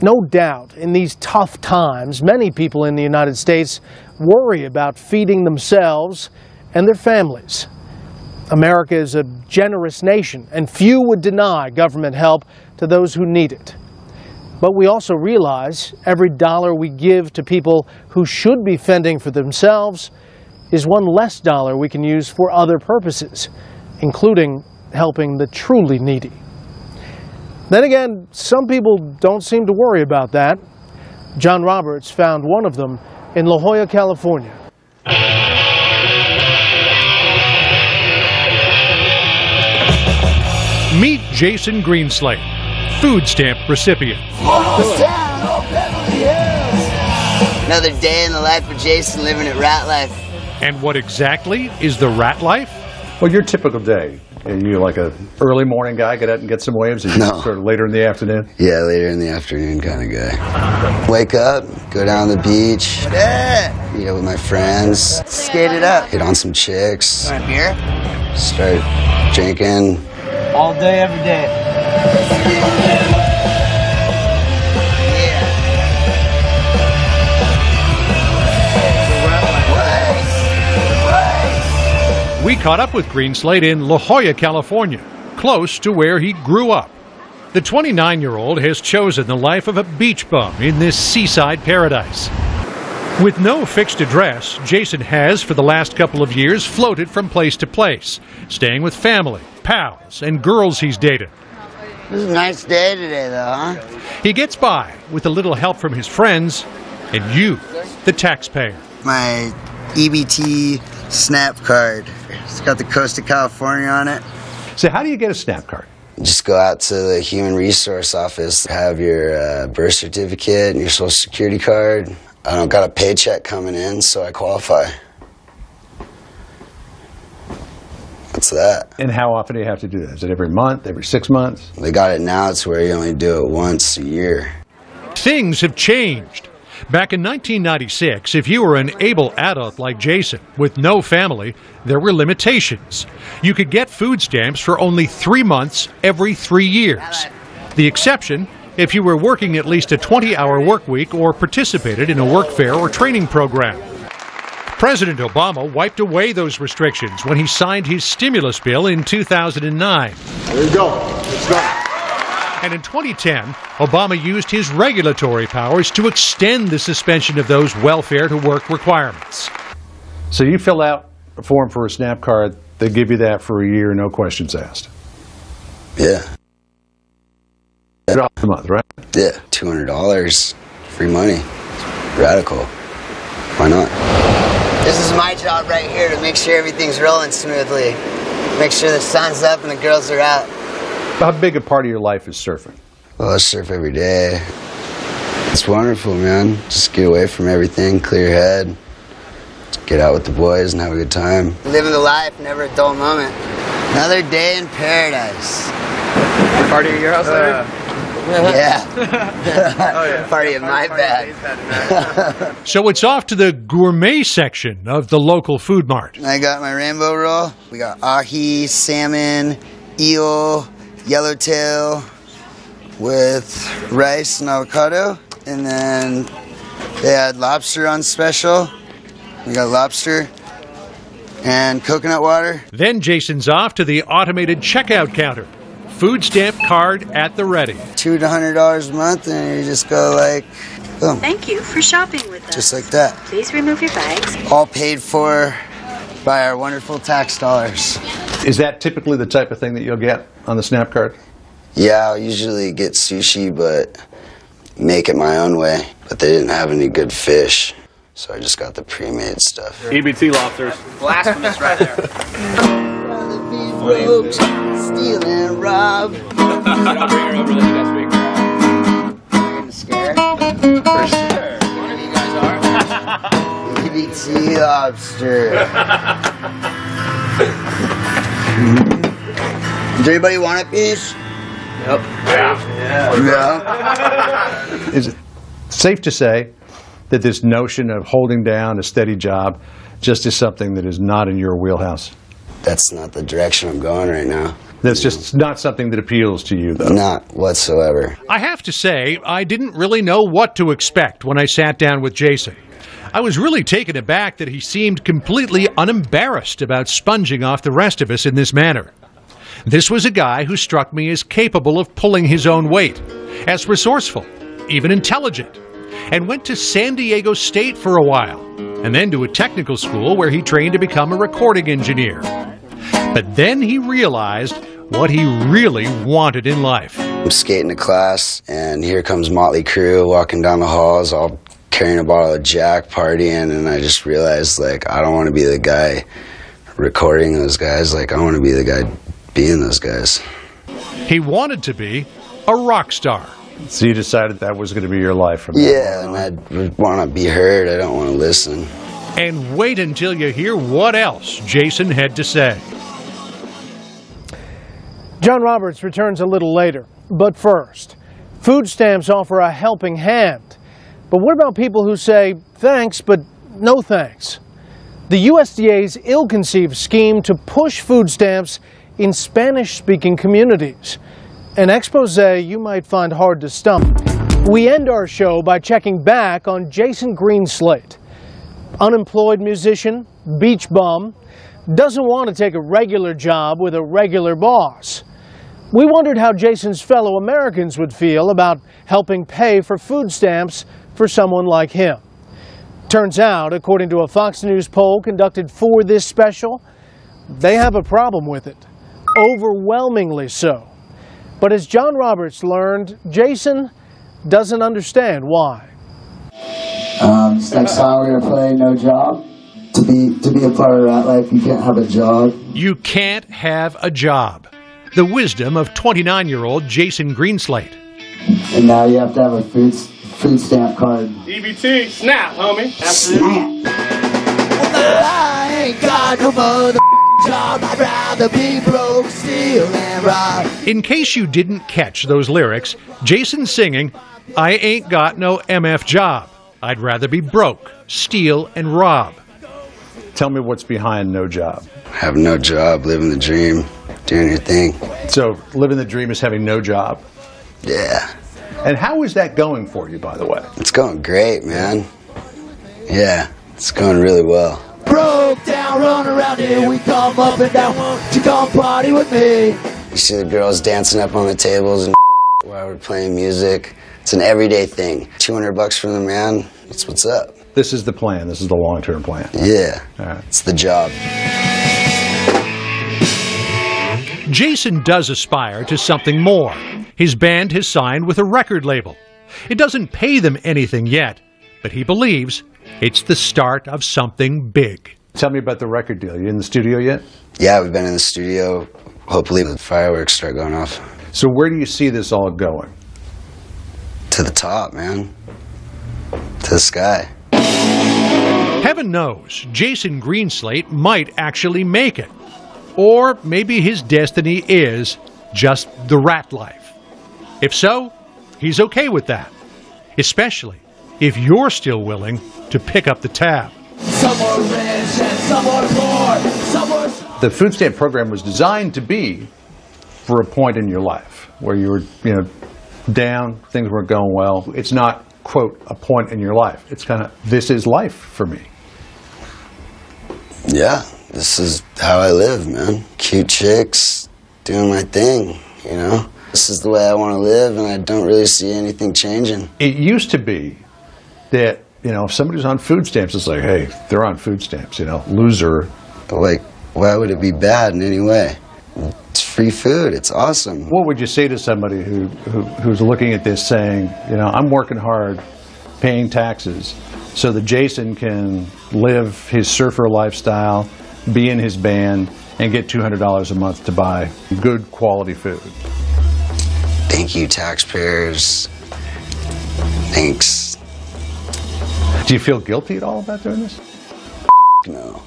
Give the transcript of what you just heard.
No doubt, in these tough times, many people in the United States worry about feeding themselves and their families. America is a generous nation, and few would deny government help to those who need it. But we also realize every dollar we give to people who should be fending for themselves is one less dollar we can use for other purposes, including helping the truly needy. Then again, some people don't seem to worry about that. John Roberts found one of them in La Jolla, California. Meet Jason Greenslate, food stamp recipient. Another day in the life of Jason, living at rat life. And what exactly is the rat life? Well, your typical day. Are you like a early morning guy, get out and get some waves? Or you No. sort of later in the afternoon? Yeah, later in the afternoon kind of guy. Wake up, go down to the beach, meet up with my friends, skate it up, hit on some chicks, want a beer? Start drinking. All day, every day. We caught up with Greenslate in La Jolla, California, close to where he grew up. The 29-year-old has chosen the life of a beach bum in this seaside paradise. With no fixed address, Jason has, for the last couple of years, floated from place to place, staying with family, pals, and girls he's dated. This is a nice day today, though, huh? He gets by with a little help from his friends and you, the taxpayer. My EBT SNAP card. It's got the coast of California on it. So how do you get a SNAP card? Just go out to the Human Resource Office, have your birth certificate and your Social Security card. I don't got a paycheck coming in, so I qualify. That's that. And how often do you have to do that? Is it every month, every 6 months? They got it now to where you only do it once a year. Things have changed. Back in 1996, if you were an able adult like Jason with no family, there were limitations. You could get food stamps for only 3 months every 3 years. The exception, if you were working at least a 20-hour work week or participated in a work fair or training program. President Obama wiped away those restrictions when he signed his stimulus bill in 2009. There you go. Let's go. And in 2010, Obama used his regulatory powers to extend the suspension of those welfare-to-work requirements. So you fill out a form for a SNAP card, they give you that for a year, no questions asked. Yeah. $100 a month, right? Yeah, $200, free money. Radical. Why not? This is my job right here to make sure everything's rolling smoothly. Make sure the sun's up and the girls are out. How big a part of your life is surfing? Well, I surf every day. It's wonderful, man. Just get away from everything, clear your head, just get out with the boys and have a good time. Living the life, never a dull moment. Another day in paradise. Party at your house later? Yeah. Oh, yeah. Party in my bag. So it's off to the gourmet section of the local food mart. I got my rainbow roll. We got ahi, salmon, eel, yellowtail with rice and avocado. And then they had lobster on special. We got lobster and coconut water. Then Jason's off to the automated checkout counter. Food stamp card at the ready. $200 to $100 a month, and you just go like, boom. Thank you for shopping with us. Just like that. Please remove your bags. All paid for by our wonderful tax dollars. Is that typically the type of thing that you'll get on the SNAP card? Yeah, I'll usually get sushi, but make it my own way. But they didn't have any good fish, so I just got the pre-made stuff. EBT lobsters. Blasphemous right there. Rogues, steal and rob. Over there, you guys speak. You're gonna scare? For sure. One of you guys are. EBT lobster. Does anybody want a piece? Yep. Yeah. Is it safe to say that this notion of holding down a steady job just is something that is not in your wheelhouse? That's not the direction I'm going right now. That's just not something that appeals to you, though. Not whatsoever. I have to say, I didn't really know what to expect when I sat down with Jason. I was really taken aback that he seemed completely unembarrassed about sponging off the rest of us in this manner. This was a guy who struck me as capable of pulling his own weight, as resourceful, even intelligent, and went to San Diego State for a while, and then to a technical school where he trained to become a recording engineer. But then he realized what he really wanted in life. I'm skating to class, and here comes Motley Crue walking down the halls, all carrying a bottle of Jack, partying, and I just realized, like, I don't want to be the guy recording those guys. Like, I want to be the guy being those guys. He wanted to be a rock star. So you decided that was going to be your life from Yeah, and I want to be heard. I don't want to listen. And wait until you hear what else Jason had to say. John Roberts returns a little later. But first, food stamps offer a helping hand. But what about people who say, thanks, but no thanks? The USDA's ill-conceived scheme to push food stamps in Spanish-speaking communities. An expose you might find hard to stomach. We end our show by checking back on Jason Greenslate. Unemployed musician, beach bum, doesn't want to take a regular job with a regular boss. We wondered how Jason's fellow Americans would feel about helping pay for food stamps for someone like him. Turns out, according to a Fox News poll conducted for this special, they have a problem with it. Overwhelmingly so. But as John Roberts learned, Jason doesn't understand why. It's like how we're gonna play no job. To be a part of that life, you can't have a job. You can't have a job. The wisdom of 29-year-old Jason Greenslate. And now you have to have a food stamp card. EBT, snap, homie. Absolutely. Well, I ain't got no mother job. I'd rather be broke, steal, and rob. In case you didn't catch those lyrics, Jason's singing, I ain't got no MF job. I'd rather be broke, steal, and rob. Tell me what's behind no job. Have no job, living the dream, doing your thing. So living the dream is having no job. Yeah. And how is that going for you, by the way? It's going great, man. Yeah, it's going really well. Broke down, run around here, we come up and down. Won't you come party with me? You see the girls dancing up on the tables and while we're playing music. It's an everyday thing. $200 from the man, that's what's up. This is the plan. This is the long-term plan. Yeah, All right. It's the job. Jason does aspire to something more. His band has signed with a record label. It doesn't pay them anything yet, but he believes it's the start of something big. Tell me about the record deal. You in the studio yet? Yeah, we've been in the studio. Hopefully the fireworks start going off. So where do you see this all going? To the top, man. To the sky. Heaven knows, Jason Greenslate might actually make it. Or maybe his destiny is just the rat life. If so, he's okay with that. Especially if you're still willing to pick up the tab. Some are rich and some are poor. Some are... The food stamp program was designed to be for a point in your life where you were, down, things weren't going well. It's not, quote, a point in your life. It's kind of, this is life for me. Yeah, this is how I live, man. Cute chicks, doing my thing, This is the way I want to live, and I don't really see anything changing. It used to be that, if somebody's on food stamps, it's like, hey, they're on food stamps, loser. Like, why would it be bad in any way? It's free food. It's awesome. What would you say to somebody who's looking at this saying, I'm working hard, paying taxes, so that Jason can live his surfer lifestyle, be in his band, and get $200 a month to buy good quality food? Thank you, taxpayers. Thanks. Do you feel guilty at all about doing this? No.